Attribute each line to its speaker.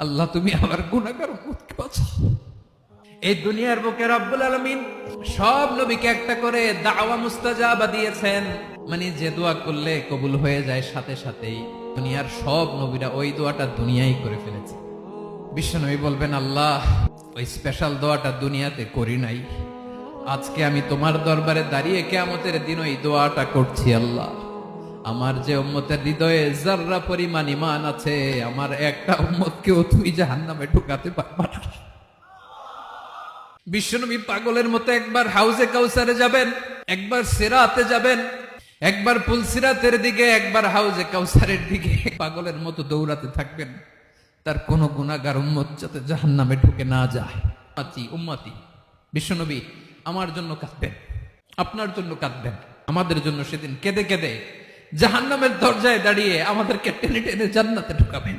Speaker 1: আল্লাহ তুমি আমার গুনাহগার উম্মতকে বাঁচাও। এই দুনিয়ার বুকে রব্বুল আলামিন সব নবীকে একটা করে দাওয়া মুস্তাজাবা দিয়েছেন, মানে যে দোয়া করলে কবুল হয়ে যায় সাথে সাথেই। দুনিয়ার সব নবীরা ওই দোয়াটা দুনিয়ায় করে ফেলেছে। বিশ্বনবী বলবেন, আল্লাহ ওই স্পেশাল দোয়াটা দুনিয়াতে করি নাই, আজকে আমি তোমার দরবারে দাঁড়িয়ে কিয়ামতের দিন ওই দোয়াটা করছি। আল্লাহ আমার যে উম্মতের হৃদয়ে যাররা পরিমাণ ঈমান আছে, আমার একটা উম্মতকেও তুমি জাহান্নামে ঢুকাতে পারবা না। বিশ্বনবী পাগলের মতো একবার হাউজে কাউসারে যাবেন, একবার সিরাতে যাবেন, একবার পুলসিরাতের দিকে, একবার হাউজে কাউসারের দিকে পাগলের মতো দৌড়াতে থাকবেন, তার কোন গুনাহগার উম্মত যাতে জাহান্নামে ঢুকে না যায়। উম্মতি বিশ্বনবী আমার জন্য কাঁদবেন, আপনার জন্য কাঁদবেন, আমাদের জন্য সেদিন কেঁদে কেঁদে জাহান্নামের দরজায় দাঁড়িয়ে আমাদেরকে টেনে টেনে জান্নাতে ঢুকাবেন।